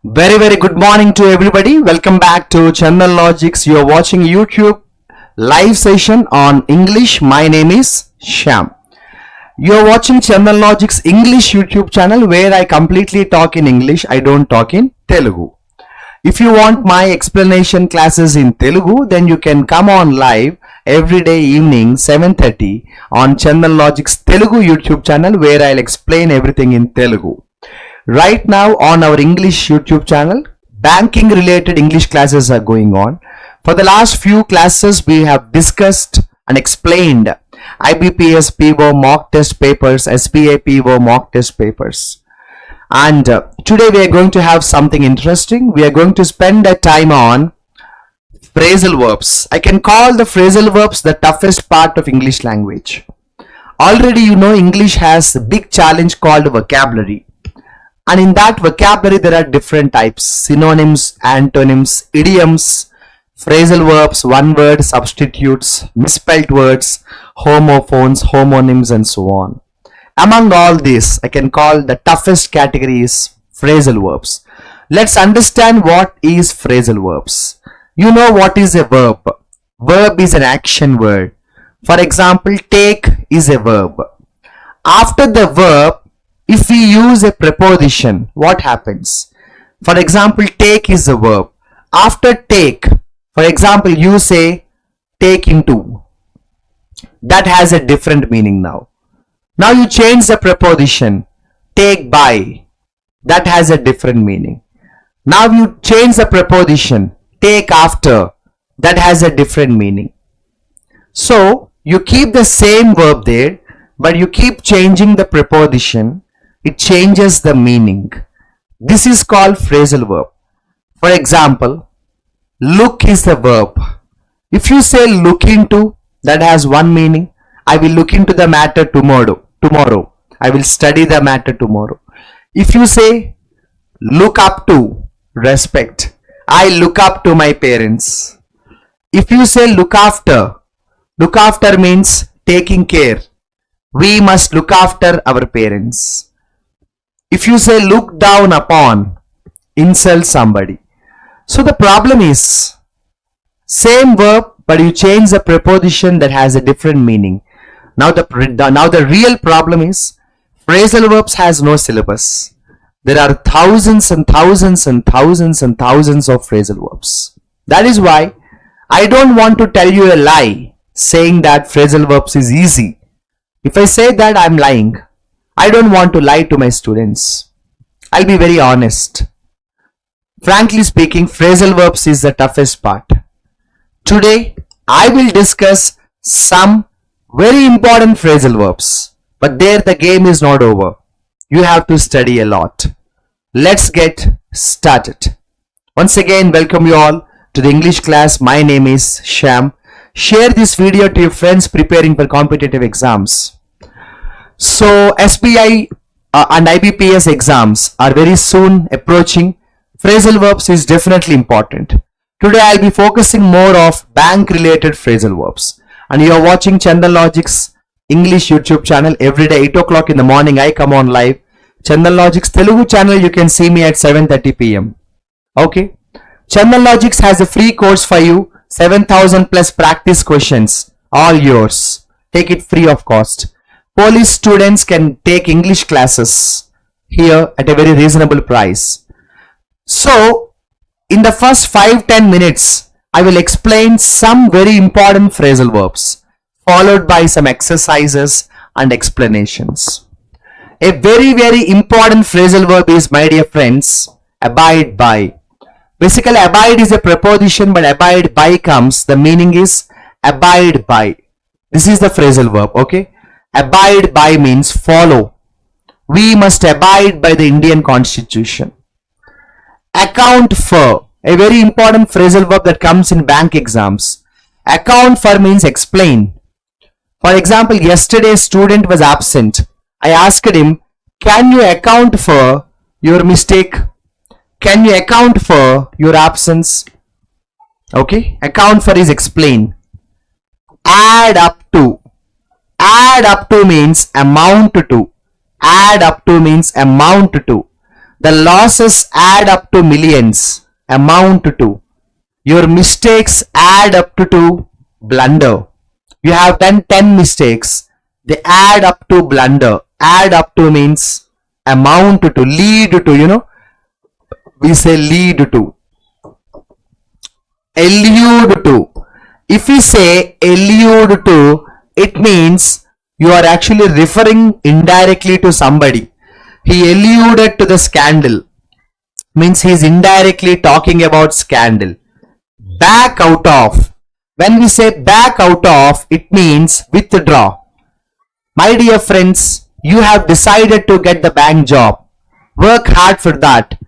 Very good morning to everybody. Welcome back to Chandan Logics. You are watching YouTube live session on English. My name is Shyam. You are watching Chandan Logics English YouTube channel where I completely talk in English. I don't talk in Telugu. If you want my explanation classes in Telugu, then you can come on live every day evening 7:30 on Chandan Logics Telugu YouTube channel where I'll explain everything in Telugu. Right now on our English YouTube channel, banking related English classes are going on. For the last few classes, we have discussed and explained IBPS PO mock test papers, SBI PO mock test papers. And today we are going to have something interesting. We are going to spend a time on phrasal verbs. I can call the phrasal verbs the toughest part of English language. Already you know English has a big challenge called vocabulary. And in that vocabulary, there are different types: synonyms, antonyms, idioms, phrasal verbs, one word substitutes, misspelled words, homophones, homonyms, and so on. Among all this, I can call the toughest category is phrasal verbs. Let's understand what is phrasal verbs. You know what is a verb. Verb is an action word. For example, take is a verb. After the verb, if we use a preposition, what happens? For example, take is a verb. After take, for example, you say take into. That has a different meaning now. Now you change the preposition, take by. That has a different meaning. Now you change the preposition, take after. That has a different meaning. So you keep the same verb there, but you keep changing the preposition. It changes the meaning. This is called phrasal verb. For example, look is the verb. If you say look into, that has one meaning. I will look into the matter tomorrow. I will study the matter tomorrow. If you say look up to, respect. I look up to my parents. If you say look after means taking care. We must look after our parents. If you say look down upon, insult somebody. So the problem is same verb, but you change the preposition that has a different meaning. Now the real problem is phrasal verbs has no syllabus. There are thousands and thousands and thousands and thousands of phrasal verbs. That is why I don't want to tell you a lie saying that phrasal verbs is easy. If I say that, I'm lying. I don't want to lie to my students. I'll be very honest. Frankly speaking, phrasal verbs is the toughest part. Today, I will discuss some very important phrasal verbs. But there the game is not over. You have to study a lot. Let's get started. Once again, welcome you all to the English class. My name is Shyam. Share this video to your friends preparing for competitive exams. So SBI and IBPS exams are very soon approaching. Phrasal verbs is definitely important. Today I'll be focusing more of bank related phrasal verbs. And you are watching Chandan Logics English YouTube channel every day 8 o'clock in the morning. I come on live. Chandan Logics Telugu channel, you can see me at 7:30 p.m. Okay. Chandan Logics has a free course for you. 7,000 plus practice questions. All yours. Take it free of cost. Police students can take English classes here at a very reasonable price. So, in the first 5-10 minutes, I will explain some very important phrasal verbs, followed by some exercises and explanations. A very important phrasal verb is, my dear friends, abide by. Basically, abide is a preposition, but abide by comes, the meaning is abide by. This is the phrasal verb, okay? Abide by means follow. We must abide by the Indian Constitution. Account for, a very important phrasal verb that comes in bank exams. Account for means explain. For example, yesterday a student was absent. I asked him, can you account for your mistake? Can you account for your absence? Okay, account for is explain. Add up to. Add up to means amount to. Add up to means amount to. The losses add up to millions, amount to. Your mistakes add up to blunder. You have done 10 mistakes. They add up to blunder. Add up to means amount to, lead to, we say lead to. Allude to. If we say allude to, it means you are actually referring indirectly to somebody. He alluded to the scandal. Means he is indirectly talking about scandal. Back out of. When we say back out of, it means withdraw. My dear friends, you have decided to get the bank job. Work hard for that.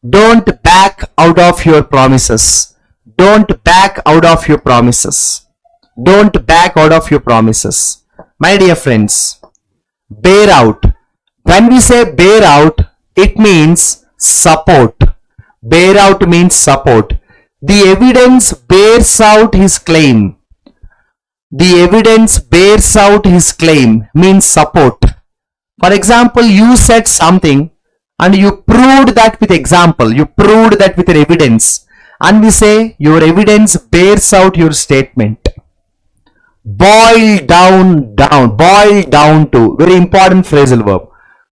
Don't back out of your promises. Don't back out of your promises. Don't back out of your promises. My dear friends, bear out. When we say bear out, it means support. Bear out means support. The evidence bears out his claim. The evidence bears out his claim means support. For example, you said something and you proved that with example. You proved that with evidence. And we say your evidence bears out your statement. Boil down, boil down to. Very important phrasal verb.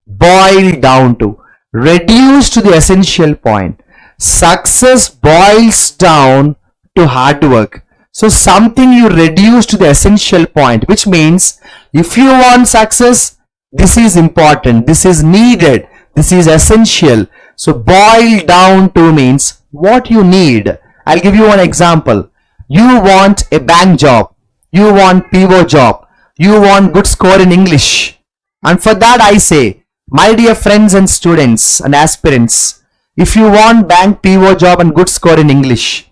Boil down to. Reduce to the essential point. Success boils down to hard work. So something you reduce to the essential point, which means if you want success, this is important, this is needed, this is essential. So boil down to means what you need. I'll give you one example. You want a bank job, you want PO job, you want good score in English. And for that I say, my dear friends and students and aspirants, if you want bank PO job and good score in English,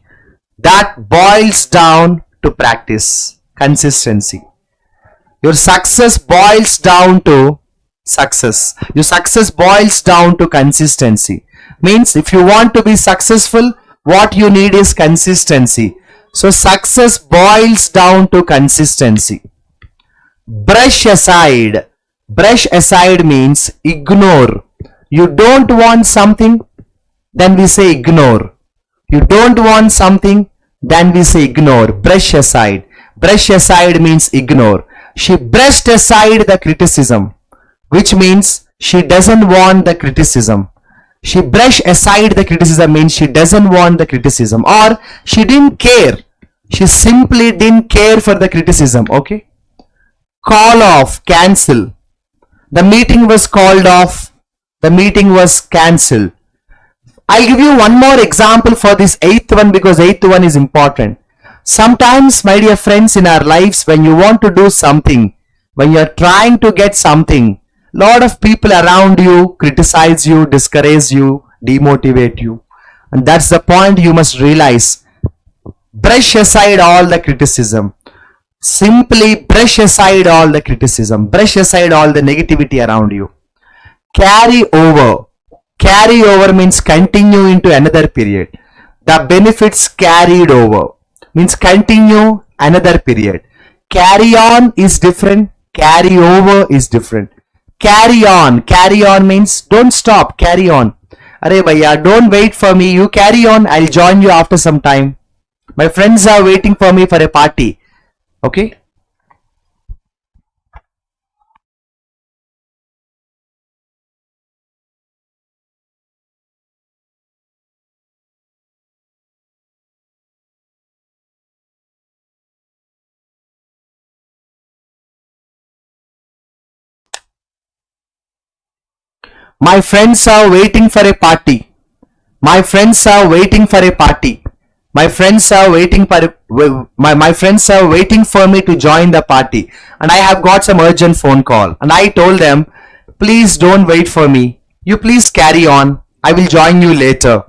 that boils down to practice, consistency. Your success boils down to success. Your success boils down to consistency. Means if you want to be successful, what you need is consistency. So success boils down to consistency. Brush aside. Brush aside means ignore. You don't want something, then we say ignore. You don't want something, then we say ignore. Brush aside. Brush aside means ignore. She brushed aside the criticism, which means she doesn't want the criticism. She brushed aside the criticism means she doesn't want the criticism, or she didn't care. She simply didn't care for the criticism. Okay. Call off, cancel. The meeting was called off. The meeting was cancelled. I'll give you one more example for this eighth one, because eighth one is important. Sometimes, my dear friends, in our lives, when you want to do something, when you are trying to get something, lot of people around you criticize you, discourage you, demotivate you. And that's the point you must realize. Brush aside all the criticism. Simply brush aside all the criticism. Brush aside all the negativity around you. Carry over. Carry over means continue into another period. The benefits carried over means continue another period. Carry on is different. Carry over is different. Carry on. Carry on means don't stop. Carry on. Arey bhaiya, don't wait for me. You carry on. I'll join you after some time. My friends are waiting for me for a party. Okay. My friends are waiting for a party. My friends are waiting for a party. My friends are waiting for my friends are waiting for me to join the party, and I have got some urgent phone call, and I told them, please don't wait for me. You please carry on. I will join you later.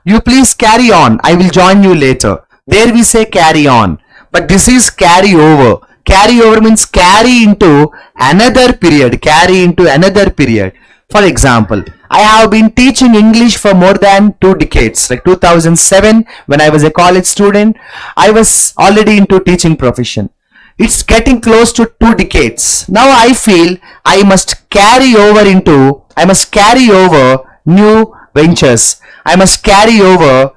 You please carry on. I will join you later. There we say carry on, but this is carry over. Carry over means carry into another period. Carry into another period. For example, I have been teaching English for more than 2 decades. Like 2007, when I was a college student, I was already into teaching profession. It's getting close to 2 decades. Now I feel I must carry over new ventures. I must carry over,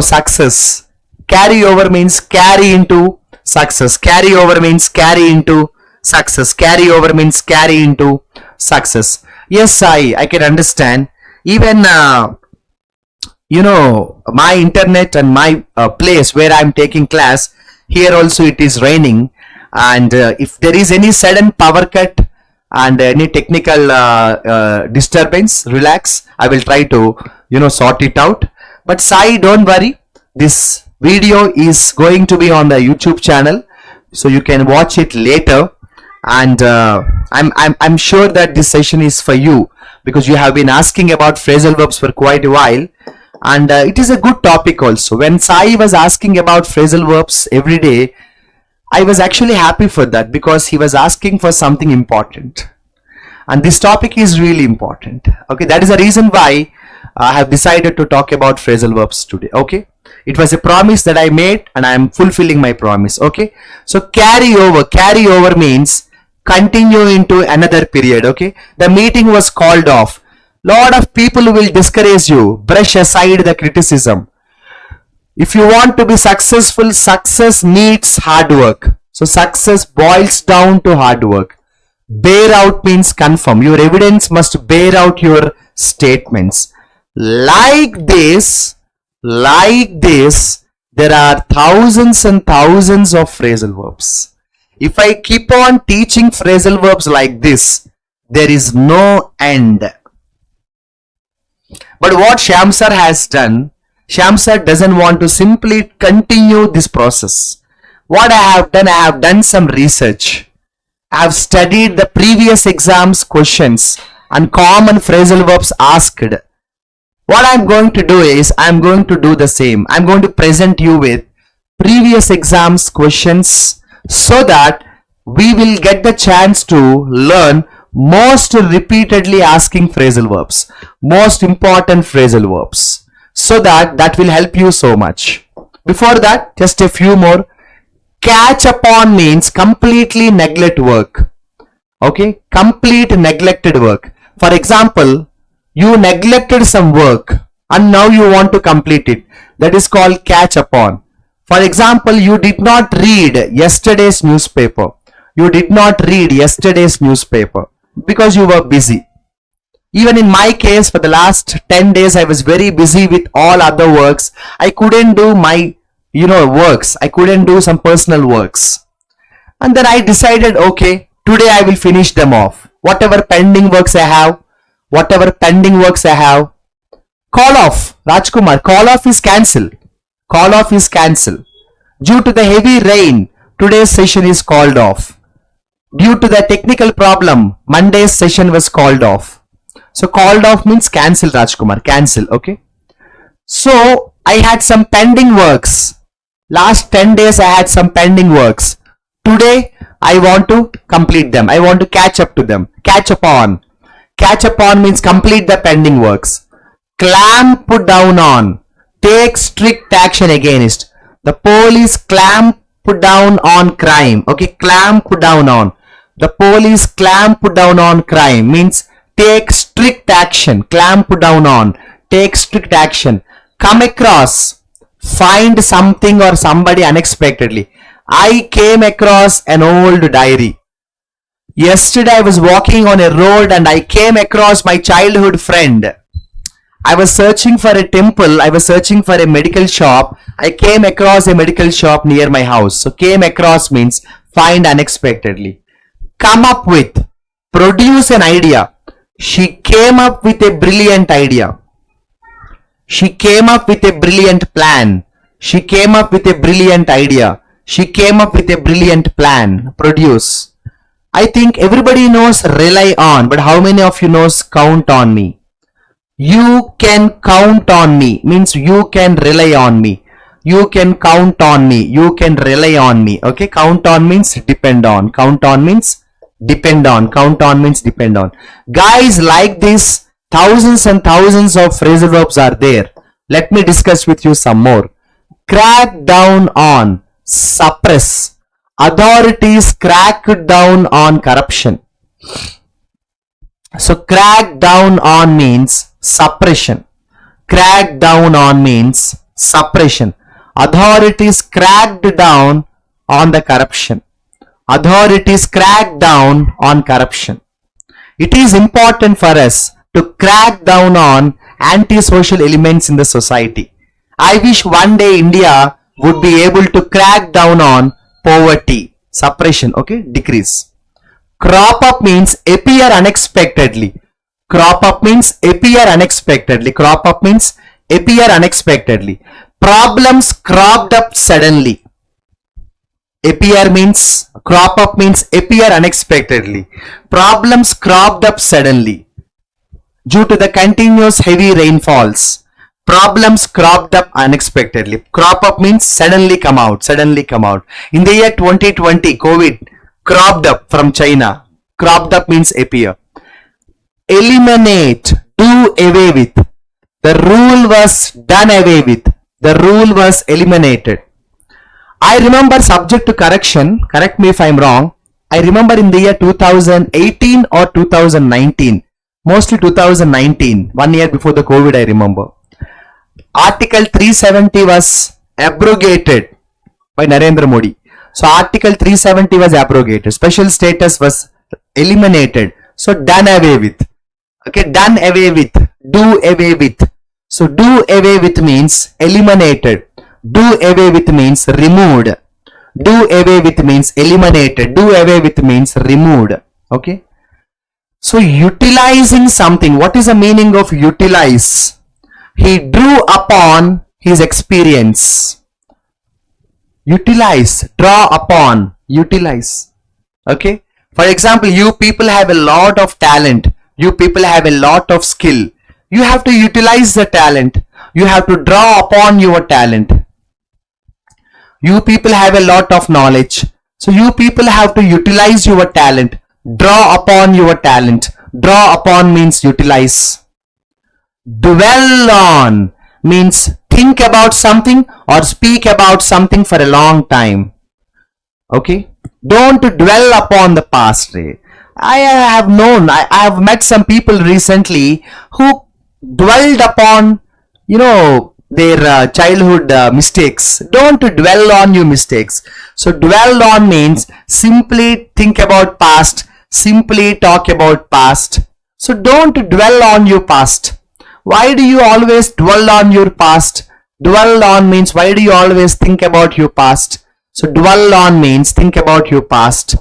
success. Carry over means carry into success. Carry over means carry into success. Carry over means carry into success. Yes, I can understand. Even my internet and my place where I'm taking class, here also it is raining, and if there is any sudden power cut and any technical disturbance, relax, I will try to sort it out. But Sai, don't worry, this video is going to be on the YouTube channel, so you can watch it later, and I'm sure that this session is for you, because you have been asking about phrasal verbs for quite a while, and it is a good topic also. When Sai was asking about phrasal verbs every day, I was actually happy for that, because he was asking for something important, and this topic is really important. Okay, that is the reason why I have decided to talk about phrasal verbs today. Okay, it was a promise that I made, and I am fulfilling my promise. Okay, so carry over means continue into another period. Okay, the meeting was called off. Lot of people will discourage you. Brush aside the criticism. If you want to be successful, success needs hard work. So success boils down to hard work. Bear out means confirm. Your evidence must bear out your statements. Like this, there are thousands and thousands of phrasal verbs. If I keep on teaching phrasal verbs like this, there is no end. But what Shyam sir has done, Shyam sir doesn't want to simply continue this process. What I have done some research. I have studied the previous exams questions and common phrasal verbs asked. What I am going to do is, I am going to do the same. I am going to present you with previous exams questions, so that we will get the chance to learn most repeatedly asking phrasal verbs, most important phrasal verbs, so that will help you so much. Before that, just a few more. Catch upon means completely neglect work. Okay, complete neglected work. For example, you neglected some work and now you want to complete it. That is called catch upon. For example, you did not read yesterday's newspaper. You did not read yesterday's newspaper because you were busy. Even in my case, for the last 10 days, I was very busy with all other works. I couldn't do my, works. I couldn't do some personal works. And then I decided, okay, today I will finish them off. Whatever pending works I have, call off. Rajkumar, call off is cancel. Call off is cancel. Due to the heavy rain, today's session is called off. Due to the technical problem, Monday's session was called off. So called off means cancel, Rajkumar, cancel, okay? So I had some pending works. Last 10 days I had some pending works. Today I want to complete them. I want to catch up to them. Catch upon. Catch upon means complete the pending works. Clamp down on. Take strict action against. The police clamp down on crime. Okay, clamp down on. The police clamp down on crime means take strict action. Clamp down on. Take strict action. Come across. Find something or somebody unexpectedly. I came across an old diary. Yesterday I was walking on a road and I came across my childhood friend. I was searching for a temple. I was searching for a medical shop. I came across a medical shop near my house. So came across means find unexpectedly. Come up with. Produce an idea. She came up with a brilliant idea. She came up with a brilliant plan. She came up with a brilliant idea. She came up with a brilliant plan. Produce. I think everybody knows rely on, but how many of you knows count on me? You can count on me means you can rely on me. You can count on me. You can rely on me. Okay, count on means depend on. Count on means depend on. Count on means depend on. Guys, like this, thousands and thousands of phrasal verbs are there. Let me discuss with you some more. Crack down on. Suppress. Authorities crack down on corruption. So crack down on means suppression. Crack down on means suppression. Authorities cracked down on the corruption. Authorities crack down on corruption. It is important for us to crack down on antisocial elements in the society. I wish one day India would be able to crack down on poverty, suppression, okay, decrease. Crop up means appear unexpectedly. Crop up means appear unexpectedly. Crop up means appear unexpectedly. Problems cropped up suddenly. Appear means, crop up means appear unexpectedly. Problems cropped up suddenly due to the continuous heavy rainfalls. Problems cropped up unexpectedly. Crop up means suddenly come out, suddenly come out. In the year 2020, COVID cropped up from China. Cropped up means appear. Eliminate, do away with. The rule was done away with. The rule was eliminated. I remember, subject to correction, correct me if I am wrong, I remember in the year 2018 or 2019, mostly 2019, 1 year before the COVID, I remember. Article 370 was abrogated by Narendra Modi. So Article 370 was abrogated. Special status was eliminated. So done away with. Okay, done away with. Do away with. So do away with means eliminated. Do away with means removed. Do away with means eliminated. Do away with means removed. Okay. So utilizing something. What is the meaning of utilize? He drew upon his experience. Utilize. Draw upon. Utilize. Okay. For example, you people have a lot of talent. You people have a lot of skill. You have to utilize the talent. You have to draw upon your talent. You people have a lot of knowledge. So you people have to utilize your talent. Draw upon your talent. Draw upon means utilize. Dwell on means think about something or speak about something for a long time. Okay. Don't dwell upon the past. I have known, I have met some people recently who dwelled upon, their childhood mistakes. Don't dwell on your mistakes. So dwell on means simply think about past, simply talk about past. So don't dwell on your past. Why do you always dwell on your past? Dwell on means why do you always think about your past? So dwell on means think about your past.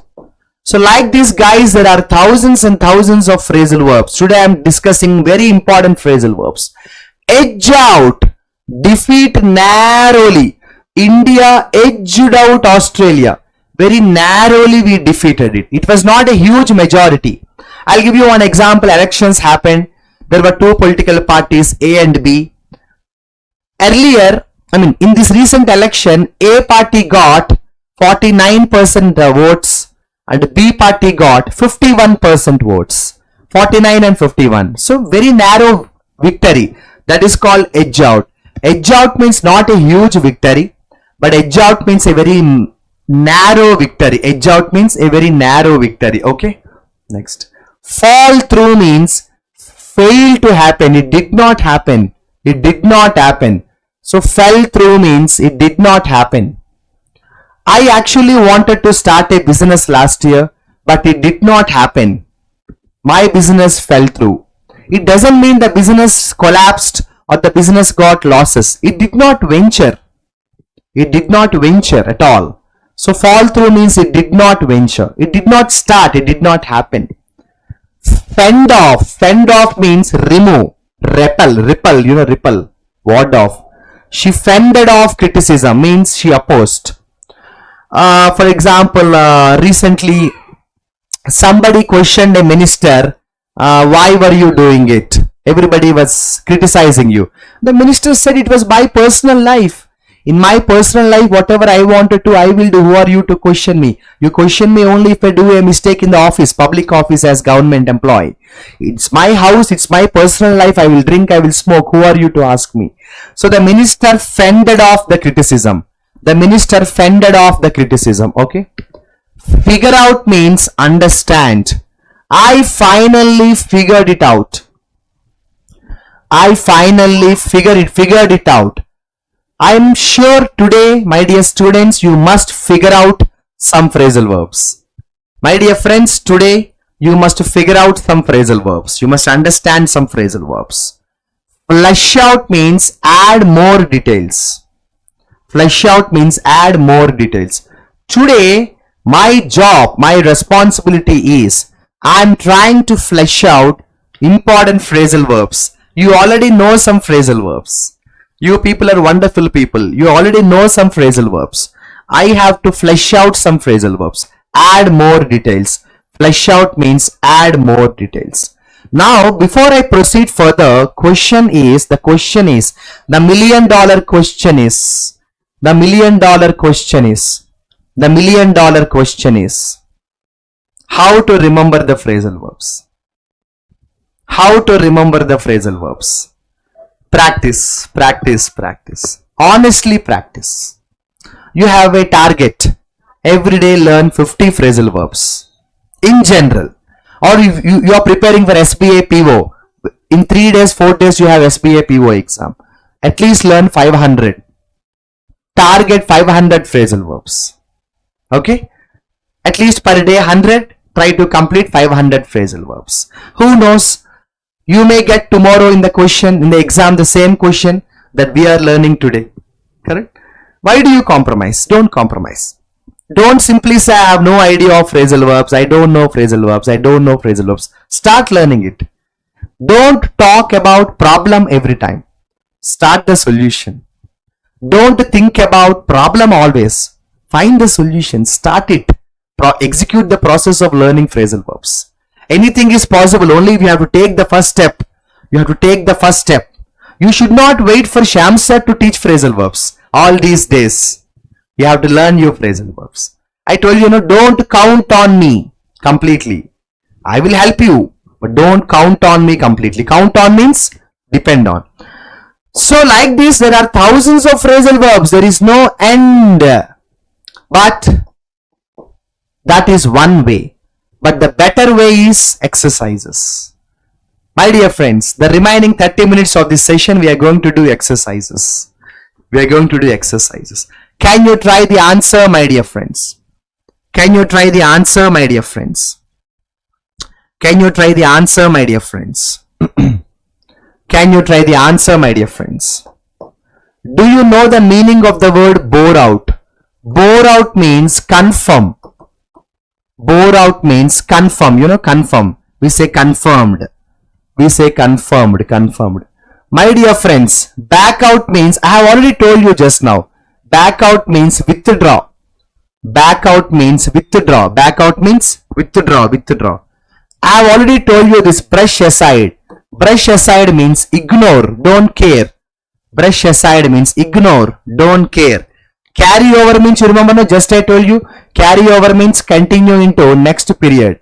So like these guys, there are thousands and thousands of phrasal verbs. Today I am discussing very important phrasal verbs. Edge out, defeat narrowly. India edged out Australia. Very narrowly we defeated it. It was not a huge majority. I'll give you one example. Elections happened. There were two political parties, A and B. Earlier, in this recent election, A party got 49% votes and B party got 51% votes. 49 and 51. So very narrow victory. That is called edge out. Edge out means not a huge victory, but edge out means a very narrow victory. Edge out means a very narrow victory. Okay. Next. Fall through means fail to happen. It did not happen. It did not happen. So fell through means it did not happen. I actually wanted to start a business last year, but it did not happen. My business fell through. It doesn't mean the business collapsed or the business got losses. It did not venture. It did not venture at all. So fall through means it did not venture. It did not start. It did not happen. Fend off. Fend off means remove. Repel. Repel. Ward off. She fended off criticism means she opposed. For example, recently somebody questioned a minister, why were you doing it? Everybody was criticizing you. The minister said it was my personal life. In my personal life, whatever I wanted to, I will do. Who are you to question me? You question me only if I do a mistake in the office, public office as government employee. It's my house, it's my personal life. I will drink, I will smoke. Who are you to ask me? So the minister fended off the criticism. The minister fended off the criticism. Okay. Figure out means understand. I finally figured it out. I finally figured it out. I'm sure today, my dear students, you must figure out some phrasal verbs. My dear friends, today you must figure out some phrasal verbs. You must understand some phrasal verbs. Flesh out means add more details. Flesh out means add more details. Today, my job, my responsibility is I'm trying to flesh out important phrasal verbs. You already know some phrasal verbs. You people are wonderful people. You already know some phrasal verbs. I have to flesh out some phrasal verbs. Add more details. Flesh out means add more details. Now, before I proceed further, the question is, the million dollar question is, how to remember the phrasal verbs. How to remember the phrasal verbs. Practice, practice, practice. Honestly practice. You have a target. Every day learn 50 phrasal verbs. In general. Or if you are preparing for SBI PO. In 3 days, 4 days you have SBI PO exam. At least learn 500. Target 500 phrasal verbs. Okay? At least per day 100. Try to complete 500 phrasal verbs. Who knows? You may get tomorrow in the exam, the same question that we are learning today. Correct? Why do you compromise? Don't compromise. Don't simply say, I have no idea of phrasal verbs. I don't know phrasal verbs. I don't know phrasal verbs. Start learning it. Don't talk about problem every time. Start the solution. Don't think about problem always. Find the solution. Start it. Execute the process of learning phrasal verbs. Anything is possible only if you have to take the first step. You have to take the first step. You should not wait for Sham sir to teach phrasal verbs. All these days, you have to learn your phrasal verbs. I told you, don't count on me completely. I will help you, but don't count on me completely. Count on means depend on. So like this, there are thousands of phrasal verbs. There is no end. But that is one way. But the better way is exercises. My dear friends, the remaining 30 minutes of this session, we are going to do exercises. Can you try the answer, my dear friends? Can you try the answer, my dear friends? Can you try the answer, my dear friends? Can you try the answer, my dear friends? Do you know the meaning of the word bore out? Bore out means confirm. Bore out means confirm. Confirm. We say confirmed. Confirmed. My dear friends, back out means, I have already told you just now. Back out means withdraw. Back out means withdraw. Back out means withdraw. I have already told you this. Brush aside. Brush aside means ignore, don't care. Brush aside means ignore, don't care. Carry over means, you remember, no, just I told you, carry over means continue into next period.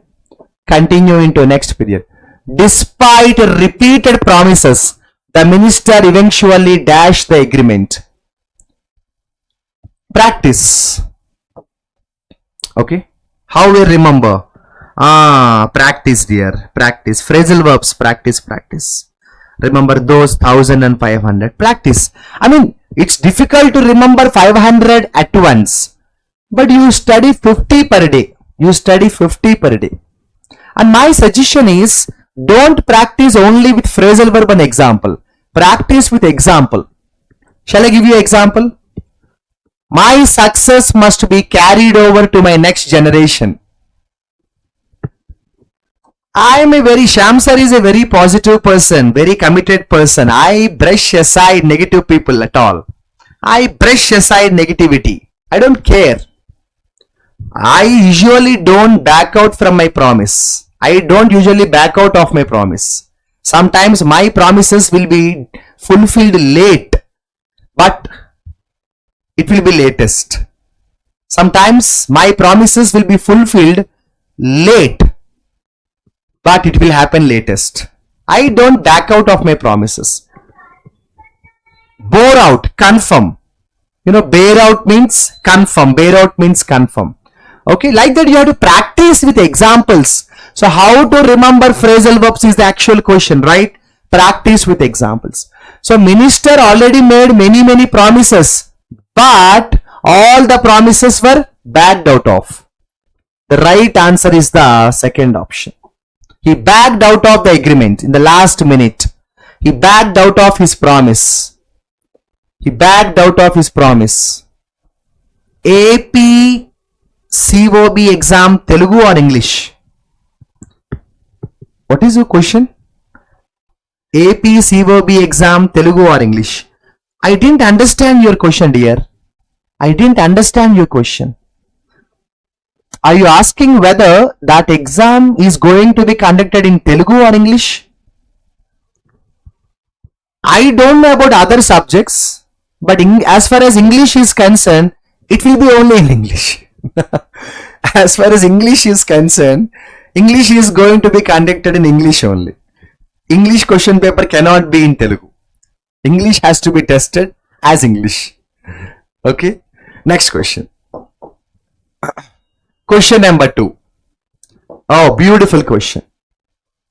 Despite repeated promises, the minister eventually dashed the agreement. Practice. Okay. How we remember? Practice, dear. Practice. Phrasal verbs. Practice. Remember those 1500. Practice. I mean, it's difficult to remember 500 at once. But you study 50 per day. And my suggestion is, don't practice only with phrasal verb and example. Practice with example. Shall I give you an example? My success must be carried over to my next generation. Sham sir is a very positive person, very committed person. I brush aside negative people at all. I brush aside negativity. I don't care. I usually don't back out from my promise. I don't usually back out of my promise. Sometimes my promises will be fulfilled late, but it will be latest. Sometimes my promises will be fulfilled late, but it will happen latest. I don't back out of my promises. Bore out, confirm. Bear out means confirm. Okay, like that you have to practice with examples. So how to remember phrasal verbs is the actual question, right? Practice with examples. So minister already made many promises, but all the promises were backed out of. The right answer is the second option. He backed out of the agreement in the last minute. He backed out of his promise. He backed out of his promise. AP COB exam, Telugu or English? What is your question? AP COB exam, Telugu or English? I didn't understand your question, dear. I didn't understand your question. Are you asking whether that exam is going to be conducted in Telugu or English? I don't know about other subjects, but as far as English is concerned, it will be only in English. As far as English is concerned, English is going to be conducted in English only. English question paper cannot be in Telugu. English has to be tested as English. Okay. Next question. Question number 2. Oh, beautiful question.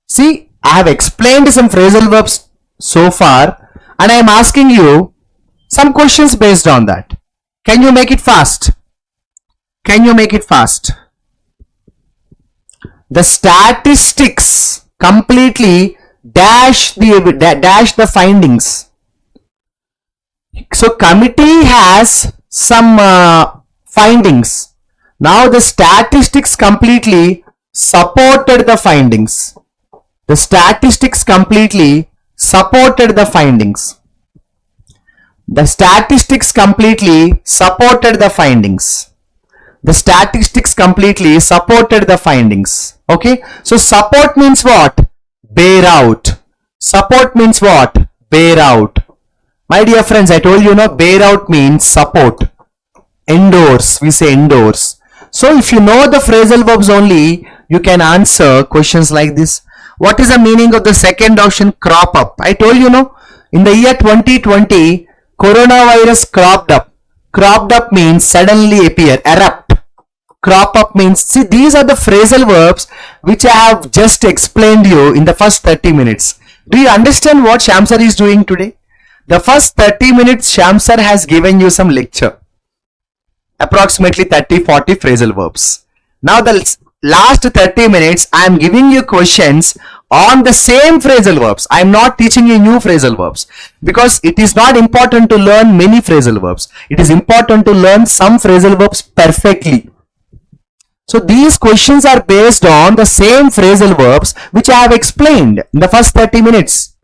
See, I have explained some phrasal verbs so far and I am asking you some questions based on that. Can you make it fast? Can you make it fast? The statistics completely dash the findings. So committee has some findings. Now the statistics completely supported the findings. The statistics completely supported the findings. The statistics completely supported the findings. The statistics completely supported the findings. Okay. So support means what? Bear out. Support means what? Bear out. My dear friends, I told you, bear out means support. Endorse. We say endorse. So if you know the phrasal verbs only, you can answer questions like this. What is the meaning of the second option, crop up? I told you, in the year 2020, coronavirus cropped up. Cropped up means suddenly appear, erupt. Crop up means, see, these are the phrasal verbs which I have just explained you in the first 30 minutes. Do you understand what Shyam sir is doing today? The first 30 minutes Shyam sir has given you some lecture. Approximately 30-40 phrasal verbs. Now the last 30 minutes I am giving you questions on the same phrasal verbs. I am not teaching you new phrasal verbs because it is not important to learn many phrasal verbs. It is important to learn some phrasal verbs perfectly. So these questions are based on the same phrasal verbs which I have explained in the first 30 minutes.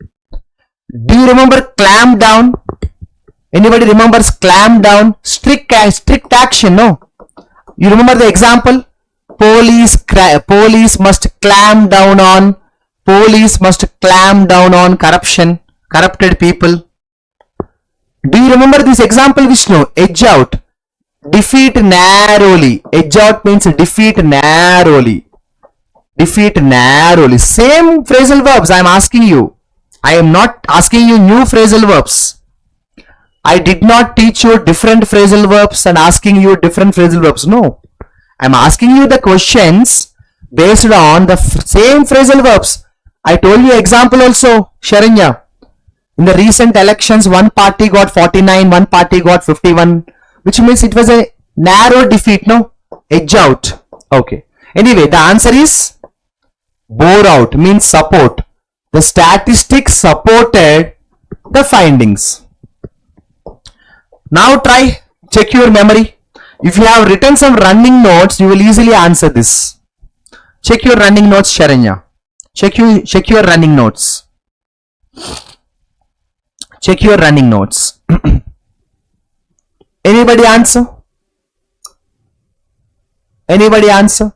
Do you remember clamp down? Anybody remembers clamp down? Strict action, no? You remember the example? Police must clamp down on. Police must clamp down on corruption, corrupted people. Do you remember this example, Vishnu? Edge out. Defeat narrowly. Edge out means defeat narrowly. Defeat narrowly. Same phrasal verbs I am asking you. I am not asking you new phrasal verbs. I did not teach you different phrasal verbs and asking you different phrasal verbs. No. I am asking you the questions based on the same phrasal verbs. I told you example also, Sharanya. In the recent elections, one party got 49, one party got 51. Which means it was a narrow defeat, no? Edge out. Okay. Anyway, the answer is bore out, means support. The statistics supported the findings. Now try, check your memory. If you have written some running notes, you will easily answer this. Check your running notes, Sharanya. Check your running notes. Check your running notes. Anybody answer? Anybody answer?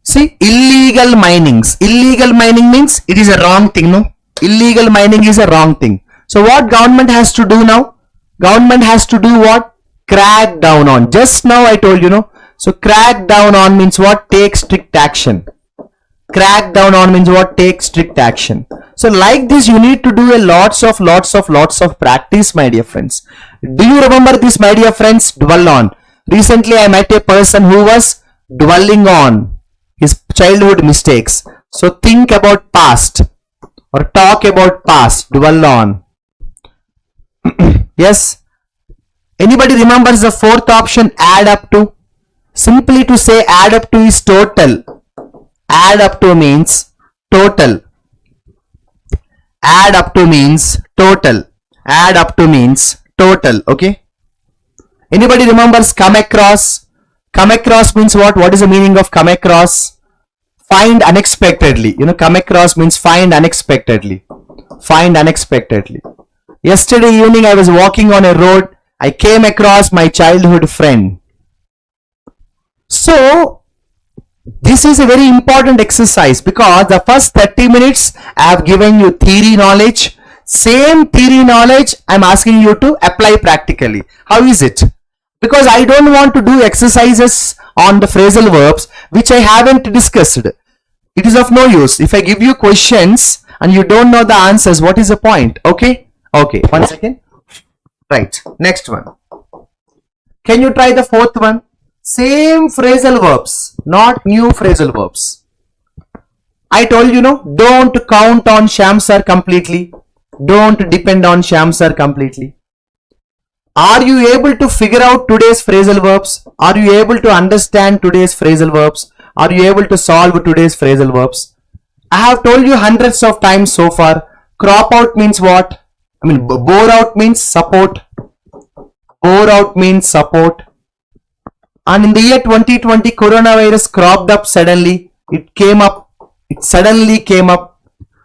See, illegal minings. Illegal mining means it is a wrong thing, no? Illegal mining is a wrong thing. So what government has to do now? Government has to do what? Crack down on. Just now I told you, no? So crack down on means what? Take strict action. Crack down on means what? Take strict action. So like this you need to do a lots of practice, my dear friends. Do you remember this, my dear friends? Dwell on. Recently I met a person who was dwelling on his childhood mistakes. So think about past. or talk about past, dwell on. Yes. Anybody remembers the fourth option, add up to? Simply to say add up to is total. Add up to means total. Add up to means total. Add up to means total. Okay. Anybody remembers come across? Come across means what? What is the meaning of come across? Find unexpectedly. You know, come across means find unexpectedly. Find unexpectedly. Yesterday evening I was walking on a road. I came across my childhood friend. So, this is a very important exercise because the first 30 minutes I have given you theory knowledge. Same theory knowledge I am asking you to apply practically. How is it? Because I don't want to do exercises on the phrasal verbs which I haven't discussed. It is of no use. If I give you questions and you don't know the answers, what is the point? Okay? Okay, 1 second. Right, next one. Can you try the fourth one? Same phrasal verbs, not new phrasal verbs. I told you, no, don't count on Sham sir completely. Don't depend on Sham sir completely. Are you able to figure out today's phrasal verbs? Are you able to understand today's phrasal verbs? Are you able to solve today's phrasal verbs? I have told you hundreds of times so far. Crop out means what? I mean, bore out means support. Bore out means support. And in the year 2020, coronavirus cropped up suddenly. It came up. It suddenly came up.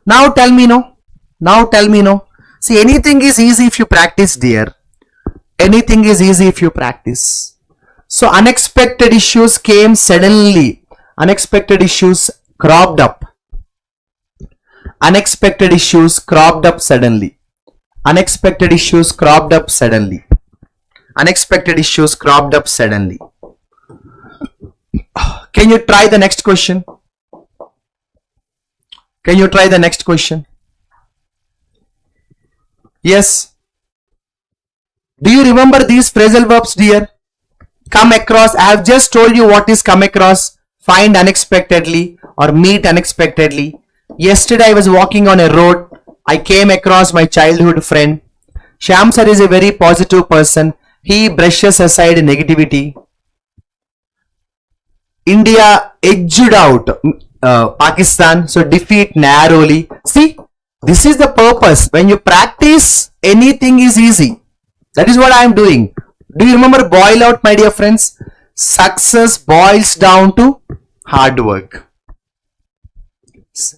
Now tell me no. Now tell me no. See, anything is easy if you practice, dear. Anything is easy if you practice. So unexpected issues came suddenly. Unexpected issues cropped up. Unexpected issues cropped up suddenly. Unexpected issues cropped up suddenly. Unexpected issues cropped up suddenly. Can you try the next question? Can you try the next question? Yes. Do you remember these phrasal verbs, dear? Come across. I have just told you what is come across. Find unexpectedly or meet unexpectedly. Yesterday I was walking on a road. I came across my childhood friend. Sham sir is a very positive person. He brushes aside negativity. India edged out Pakistan, so defeat narrowly. See, this is the purpose. When you practice, anything is easy. That is what I am doing. Do you remember boil out, my dear friends? Success boils down to hard work.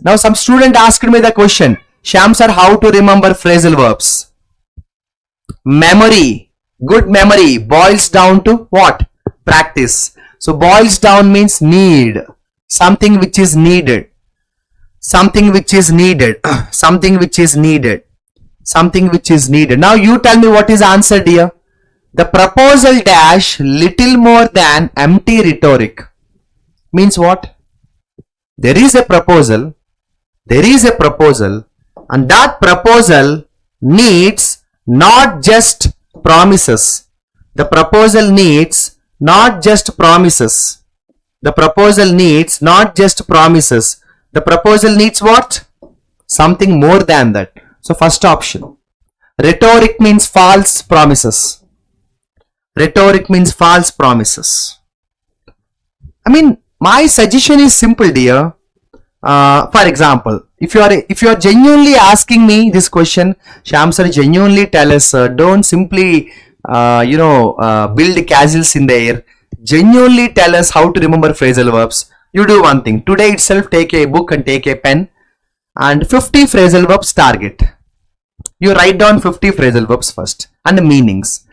Now some student asked me the question, Sham sir, how to remember phrasal verbs? Memory. Good memory boils down to what? Practice. So boils down means need. Something which is needed. Something which is needed. Something which is needed. Something which is needed. Now you tell me what is answer, dear. The proposal dash little more than empty rhetoric. Means what? There is a proposal. There is a proposal. And that proposal needs not just promises. The proposal needs not just promises. The proposal needs not just promises. The proposal needs what? Something more than that. So first option. Rhetoric means false promises. Rhetoric means false promises. I mean, my suggestion is simple, dear. For example, if you are genuinely asking me this question, Sham sir, genuinely tell us, don't simply build castles in the air. Genuinely tell us how to remember phrasal verbs. You do one thing. Today itself, take a book and take a pen and 50 phrasal verbs target. You write down 50 phrasal verbs first and the meanings.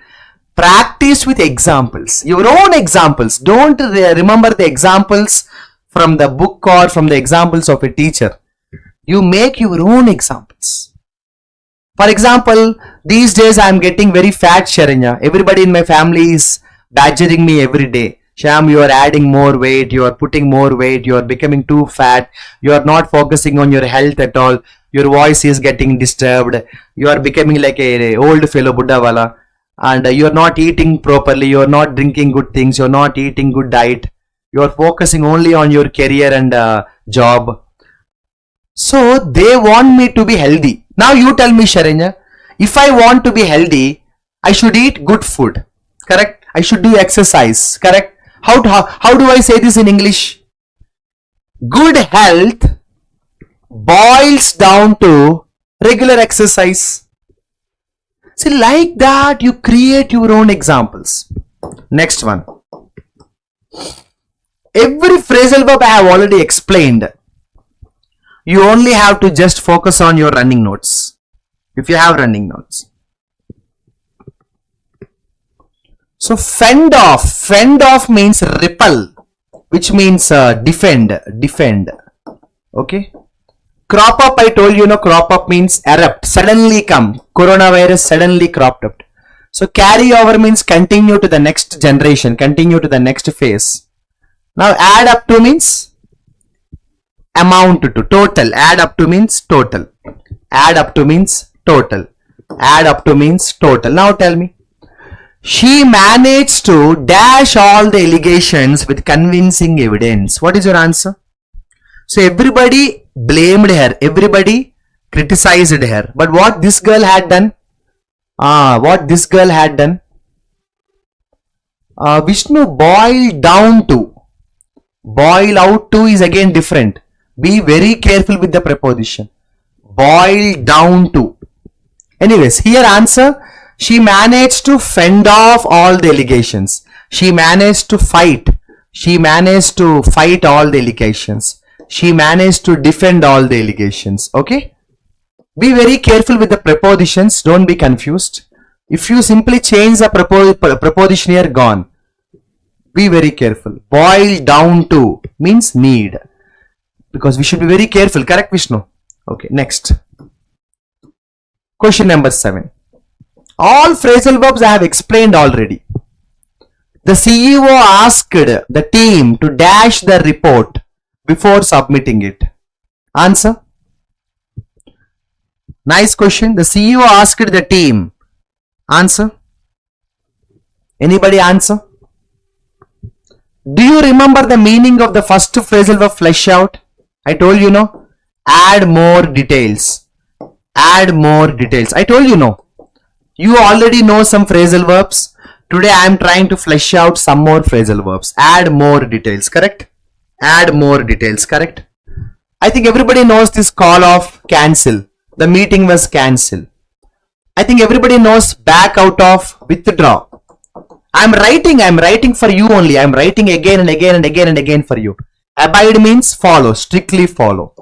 Practice with examples. Your own examples. Don't remember the examples from the book or from the examples of a teacher. You make your own examples. For example, these days I am getting very fat, Sharanya. Everybody in my family is badgering me every day. Sham, you are adding more weight, you are putting more weight, you are becoming too fat, you are not focusing on your health at all, your voice is getting disturbed, you are becoming like a old fellow Buddha-wala, and you are not eating properly, you are not drinking good things, you are not eating good diet, you are focusing only on your career and job. So they want me to be healthy. Now you tell me, Sharanya, if I want to be healthy, I should eat good food. Correct? I should do exercise. Correct? How do I say this in English? Good health boils down to regular exercise. See, like that you create your own examples. Next one. Every phrasal verb I have already explained. You only have to just focus on your running notes. If you have running notes. So fend off means repel, which means defend. Okay. Crop up, I told you, crop up means erupt, suddenly come. Coronavirus suddenly cropped up. So carry over means continue to the next generation, continue to the next phase. Now add up to means amount to, total. Add up to means total. Add up to means total. Add up to means total. Now tell me. She managed to dash all the allegations with convincing evidence. What is your answer? So everybody blamed her. Everybody criticized her. But what this girl had done? Vishnu, boil down to. Boil out to is again different. Be very careful with the preposition. Boil down to. Anyways, here answer. She managed to fend off all the allegations. She managed to fight. She managed to fight all the allegations. She managed to defend all the allegations. Okay? Be very careful with the prepositions. Don't be confused. If you simply change the preposition here, gone. Be very careful. Boil down to means need. Because we should be very careful. Correct, Vishnu? Okay, next. Question number 7. All phrasal verbs I have explained already. The CEO asked the team to dash the report before submitting it. Answer. Nice question. The CEO asked the team. Answer. Anybody answer? Do you remember the meaning of the first phrasal verb flesh out? I told you, no. Add more details. Add more details. I told you, no. You already know some phrasal verbs. Today I am trying to flesh out some more phrasal verbs. Add more details. Correct? Add more details. Correct? I think everybody knows this call of cancel. The meeting was cancelled. I think everybody knows back out of withdraw. I'm writing for you only. I'm writing again and again and again and again for you. Abide means follow, strictly follow.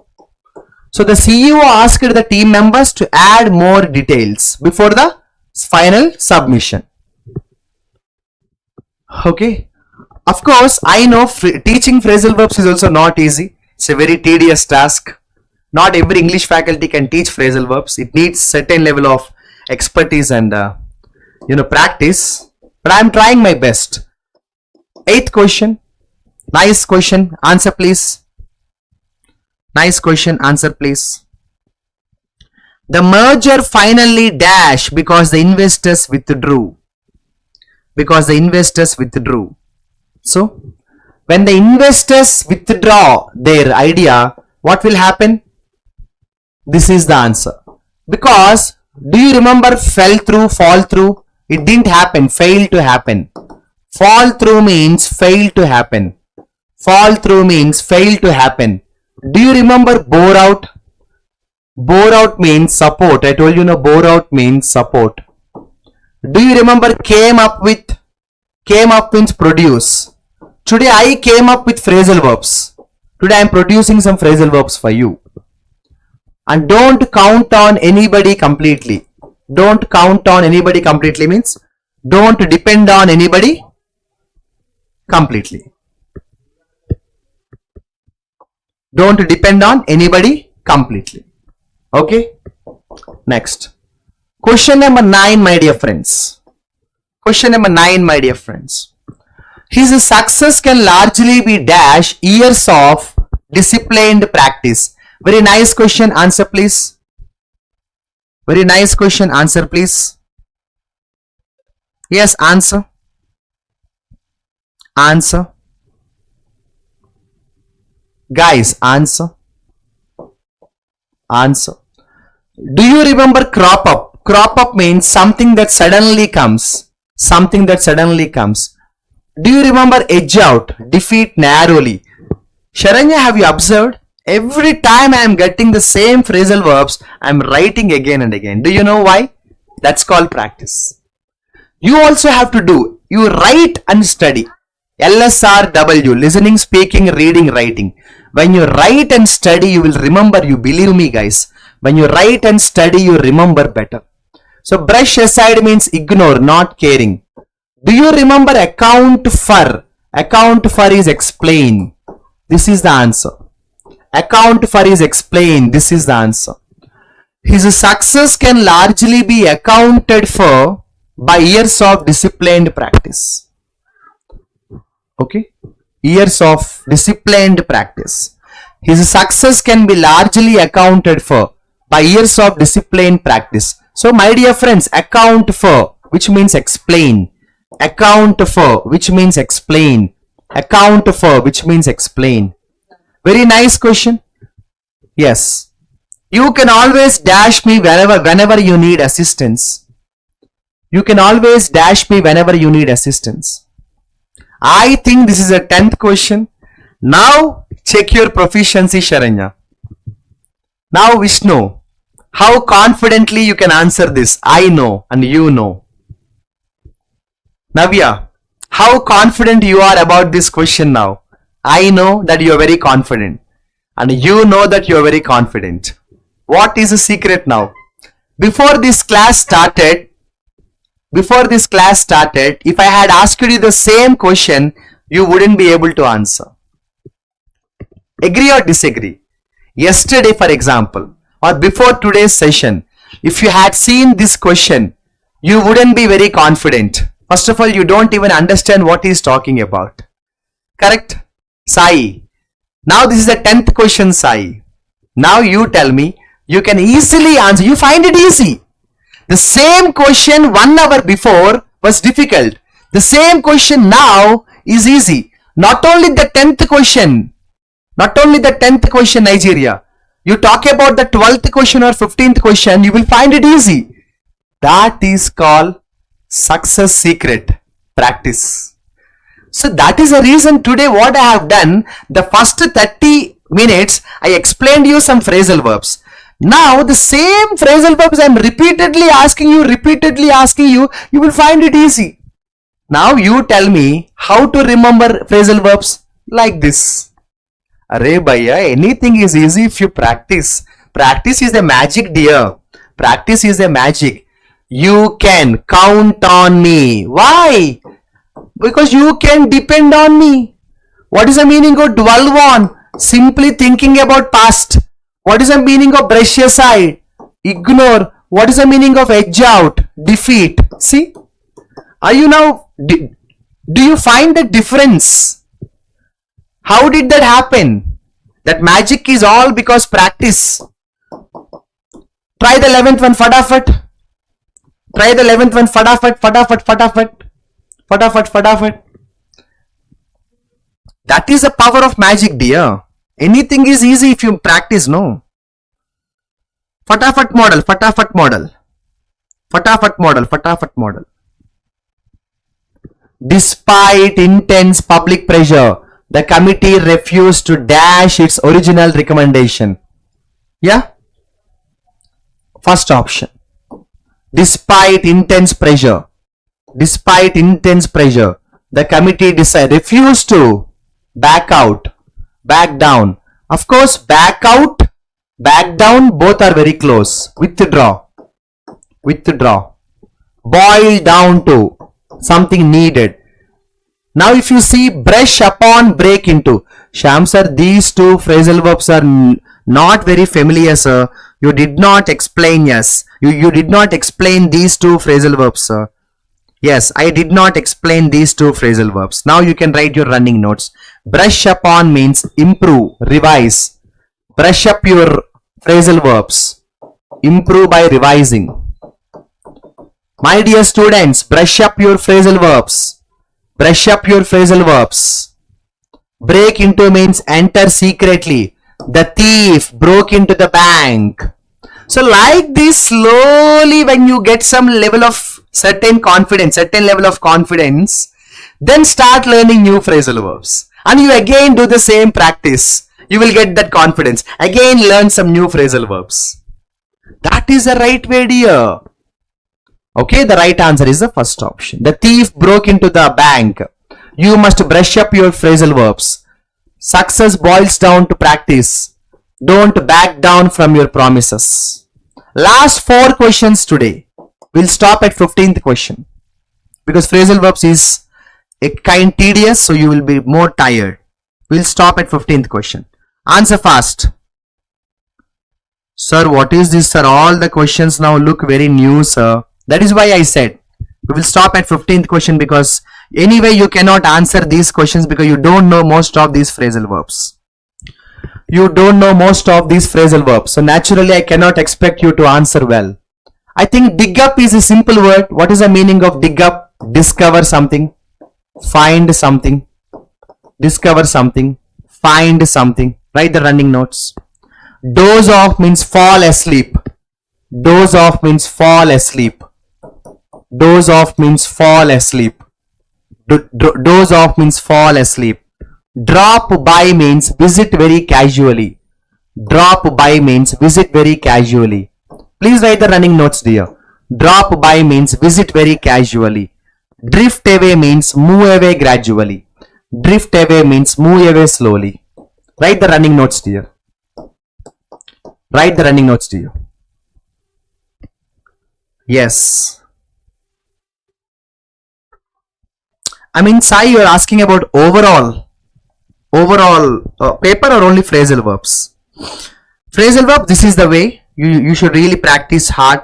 So the CEO asked the team members to add more details before the final submission. Okay. Of course, I know teaching phrasal verbs is also not easy. It's a very tedious task. Not every English faculty can teach phrasal verbs. It needs certain level of expertise and practice. But I am trying my best. 8th question. Nice question. Answer please. Nice question. Answer please. The merger finally dash because the investors withdrew. Because the investors withdrew. So, when the investors withdraw their idea, what will happen? This is the answer. Because, do you remember fell through, fall through? It didn't happen, failed to happen. Fall through means fail to happen. Fall through means fail to happen. Do you remember bore out? Bore out means support. I told you, bore out means support. Do you remember came up with? Came up means produce. Today I came up with phrasal verbs. Today I am producing some phrasal verbs for you. And don't count on anybody completely. Don't count on anybody completely means don't depend on anybody completely. Don't depend on anybody completely. Okay. Next. Question number 9, my dear friends. Question number 9, my dear friends. His success can largely be dash years of disciplined practice. Very nice question. Answer please. Very nice question. Answer please. Yes, answer. Answer. Guys, answer. Answer. Do you remember crop up? Crop up means something that suddenly comes. Something that suddenly comes. Do you remember edge out? Defeat narrowly. Sharanya, have you observed? Every time I am getting the same phrasal verbs, I am writing again and again. Do you know why? That's called practice. You also have to do. You write and study. LSRW, listening, speaking, reading, writing. When you write and study, you will remember. You believe me, guys. When you write and study, you remember better. So brush aside means ignore, not caring. Do you remember account for? Account for is explain. This is the answer. Account for is explain. This is the answer. His success can largely be accounted for by years of disciplined practice. Okay? Years of disciplined practice. His success can be largely accounted for by years of disciplined practice. So my dear friends, account for, which means explain. Account for, which means explain. Account for, which means explain. Very nice question. Yes. You can always dash me whenever you need assistance. You can always dash me whenever you need assistance. I think this is a 10th question. Now check your proficiency, Sharanya. Now Vishnu, how confidently you can answer this? I know and you know. Navya, how confident you are about this question now? I know that you are very confident and you know that you are very confident. What is the secret now? Before this class started, if I had asked you the same question, you wouldn't be able to answer. Agree or disagree? Yesterday, for example, or before today's session, if you had seen this question, you wouldn't be very confident. First of all, you don't even understand what he is talking about. Correct? Sai. Now this is the 10th question, Sai. Now you tell me, you can easily answer. You find it easy. The same question 1 hour before was difficult. The same question now is easy. Not only the 10th question, Nigeria. You talk about the 12th question or 15th question, you will find it easy. That is called success secret, practice. So that is the reason today what I have done, the first 30 minutes I explained you some phrasal verbs. Now the same phrasal verbs I am repeatedly asking you, you will find it easy. Now you tell me how to remember phrasal verbs like this. Arey bhaiya, anything is easy if you practice. Practice is the magic, dear. Practice is the magic. You can count on me. Why? Because you can depend on me. What is the meaning of dwell on? Simply thinking about past. What is the meaning of brush aside? Ignore. What is the meaning of edge out? Defeat. See? Are you now, do you find the difference? How did that happen? That magic is all because practice. Try the 11th one, fadafat. Try the 11th one, fadafat. That is the power of magic, dear. Anything is easy if you practice, no? Fatafat model. Despite intense public pressure, the committee refused to dash its original recommendation. Yeah? First option. Despite intense pressure, the committee refused to back down. Of course, back out, back down, both are very close. Withdraw. Boil down to, something needed. Now if you see brush upon, break into. Shyam sir, these two phrasal verbs are not very familiar, sir. You did not explain, yes. You did not explain these two phrasal verbs, sir. Yes, I did not explain these two phrasal verbs. Now you can write your running notes. Brush upon means improve, revise. Brush up your phrasal verbs. Improve by revising. My dear students, brush up your phrasal verbs. Break into means enter secretly. The thief broke into the bank. So like this, slowly when you get some level of certain level of confidence, then start learning new phrasal verbs. And you again do the same practice. You will get that confidence. Again learn some new phrasal verbs. That is the right way, dear. Okay, the right answer is the first option. The thief broke into the bank. You must brush up your phrasal verbs. Success boils down to practice. Don't back down from your promises. Last 4 questions today. We'll stop at 15th question. Because phrasal verbs is a kind tedious, so you will be more tired. We'll stop at 15th question. Answer fast. Sir, what is this, sir? All the questions now look very new, sir. That is why I said we will stop at 15th question, because anyway you cannot answer these questions because you don't know most of these phrasal verbs. You don't know most of these phrasal verbs. So naturally I cannot expect you to answer well. I think dig up is a simple word. What is the meaning of dig up? Discover something. Find something. Discover something. Find something. Write the running notes. Doze off means fall asleep. Doze off means fall asleep. Doze off means fall asleep. Doze off means fall asleep. Drop by means visit very casually. Drop by means visit very casually. Please write the running notes, dear. Drop by means visit very casually. Drift away means move away gradually. Drift away means move away slowly. Write the running notes, dear. Write the running notes, dear. Yes. I mean, Sai, you are asking about overall paper or only phrasal verbs? Phrasal verb, this is the way. You should really practice hard.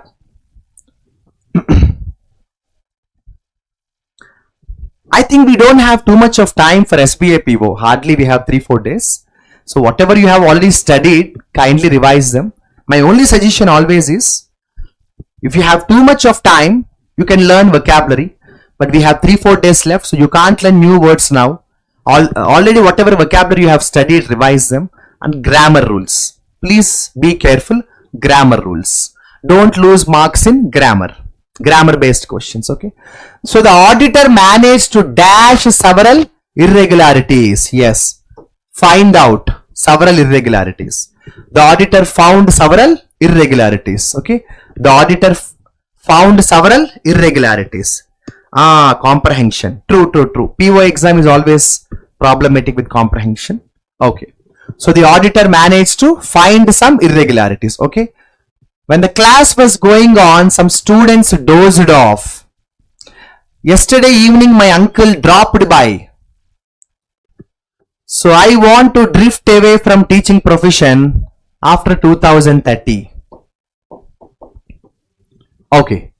I think we don't have too much of time for SBI PO. Hardly we have 3-4 days. So whatever you have already studied, kindly revise them. My only suggestion always is, if you have too much of time, you can learn vocabulary. But we have 3-4 days left, so you can't learn new words now. Already whatever vocabulary you have studied, revise them. And grammar rules. Please be careful. Grammar rules. Don't lose marks in grammar. Grammar based questions, okay? So the auditor managed to dash several irregularities. Yes. Find out several irregularities. The auditor found several irregularities, okay? The auditor found several irregularities. Comprehension. True. PO exam is always problematic with comprehension. Okay. So the auditor managed to find some irregularities. Okay. When the class was going on, some students dozed off. Yesterday evening, my uncle dropped by. So I want to drift away from teaching profession after 2030. Okay.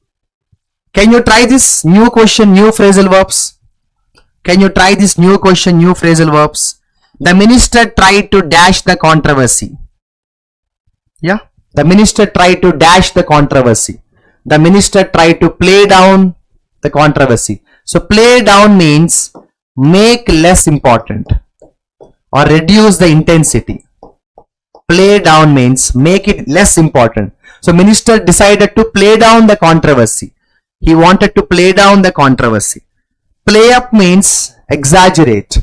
Can you try this new question, new phrasal verbs? Can you try this new question, new phrasal verbs? The minister tried to dash the controversy. Yeah. The minister tried to dash the controversy. The minister tried to play down the controversy. So play down means make less important or reduce the intensity. Play down means make it less important. So minister decided to play down the controversy. He wanted to play down the controversy. Play up means exaggerate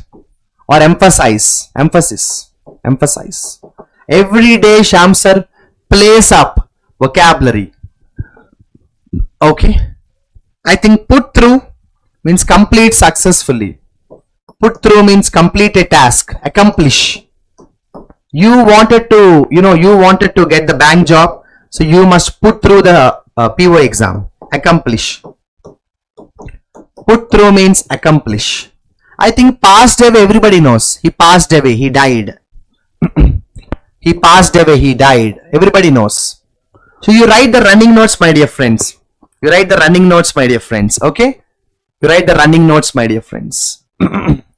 or emphasize. Emphasize. Every day Sham sir plays up vocabulary. Okay. I think put through means complete successfully. Put through means complete a task, accomplish. You wanted to get the bank job, so you must put through the PO exam. Accomplish. Put through means accomplish. I think passed away, everybody knows. He passed away, he died. He passed away, he died. Everybody knows. So you write the running notes, my dear friends. You write the running notes, my dear friends. Okay? You write the running notes, my dear friends.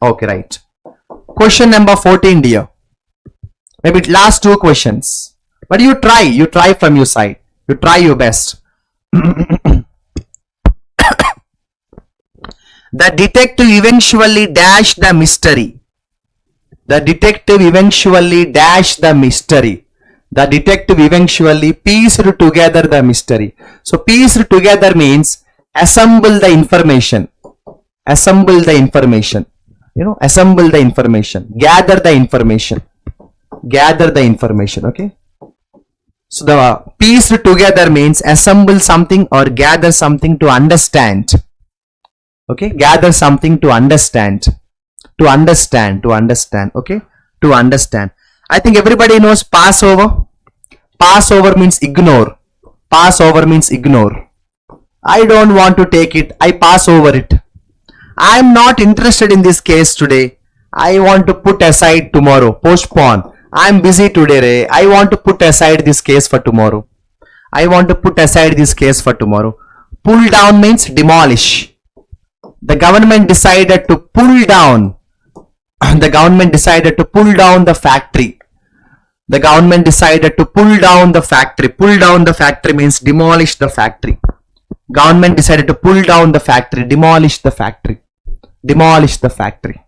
Okay, right. Question number 14, dear. Maybe last 2 questions. But you try from your side. You try your best. The detective eventually dashed the mystery. The detective eventually dashed the mystery. The detective eventually pieced together the mystery. So pieced together means assemble the information. Assemble the information. Assemble the information. Gather the information. Gather the information. Okay. So the pieced together means assemble something or gather something to understand. Okay. Gather something to understand. To understand. Okay. To understand. I think everybody knows Passover. Passover means ignore. Passover means ignore. I don't want to take it. I pass over it. I am not interested in this case today. I want to put aside tomorrow. Postpone. I am busy today, Ray. I want to put aside this case for tomorrow. I want to put aside this case for tomorrow. Pull down means demolish. The government decided to pull down. The government decided to pull down the factory. The government decided to pull down the factory. Pull down the factory means demolish the factory. Government decided to pull down the factory. Demolish the factory. Demolish the factory.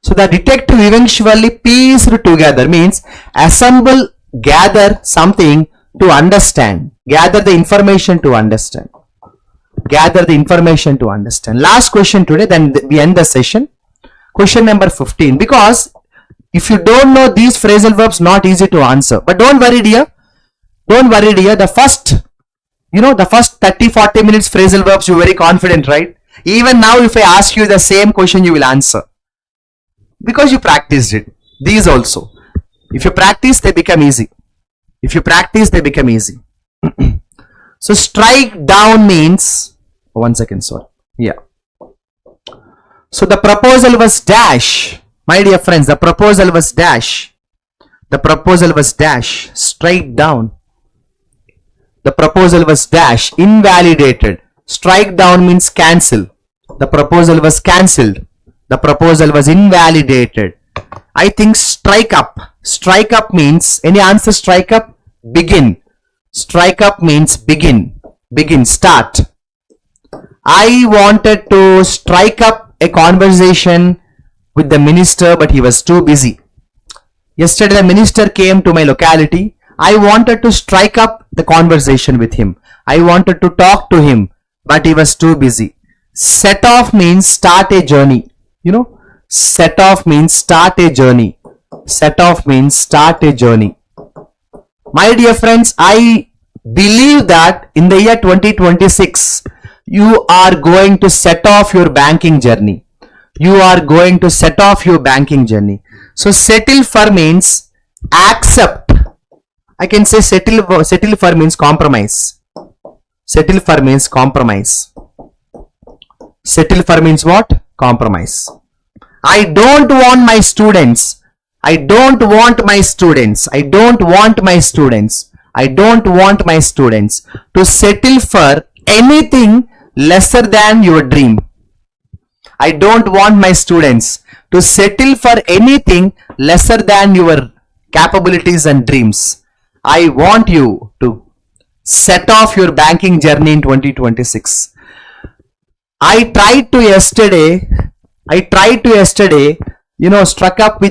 So the detective eventually pieced together means assemble, gather something to understand. Gather the information to understand. Gather the information to understand. Last question today, then we end the session. Question number 15. Because if you don't know these phrasal verbs, not easy to answer. But don't worry, dear. Don't worry, dear. The first 30-40 minutes phrasal verbs, you're very confident, right? Even now, if I ask you the same question, you will answer. Because you practiced it. These also. If you practice, they become easy. If you practice, they become easy. So strike down means, one second, sorry. Yeah. So the proposal was dash. My dear friends, the proposal was dash. The proposal was dash. Strike down. The proposal was dash. Invalidated. Strike down means cancel. The proposal was cancelled. The proposal was invalidated. I think strike up. Strike up means, any answer strike up? Begin. Strike up means begin. Begin, start. I wanted to strike up a conversation with the minister, but he was too busy. Yesterday the minister came to my locality. I wanted to strike up the conversation with him. I wanted to talk to him, but he was too busy. Set off means start a journey. Set off means start a journey. Set off means start a journey. My dear friends, I believe that in the year 2026, you are going to set off your banking journey. You are going to set off your banking journey. So settle for means accept. I can say settle for means compromise. Settle for means compromise. Settle for means what? Compromise. I don't want my students. I don't want my students. I don't want my students. I don't want my students to settle for anything lesser than your dream. I don't want my students to settle for anything lesser than your capabilities and dreams. I want you to set off your banking journey in 2026. I tried to yesterday, struck up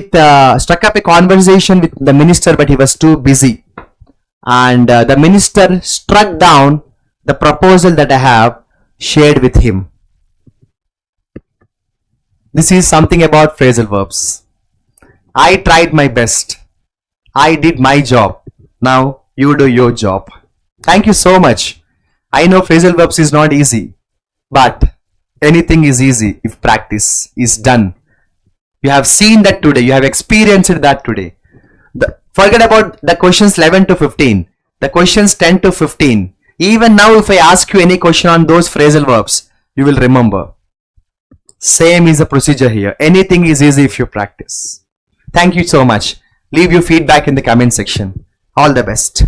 a conversation with the minister, but he was too busy. And the minister struck down the proposal that I have shared with him. This is something about phrasal verbs. I tried my best. I did my job. Now you do your job. Thank you so much. I know phrasal verbs is not easy, but anything is easy if practice is done. You have seen that today. You have experienced that today. Forget about the questions 11 to 15. The questions 10 to 15. Even now, if I ask you any question on those phrasal verbs, you will remember. Same is the procedure here. Anything is easy if you practice. Thank you so much. Leave your feedback in the comment section. All the best.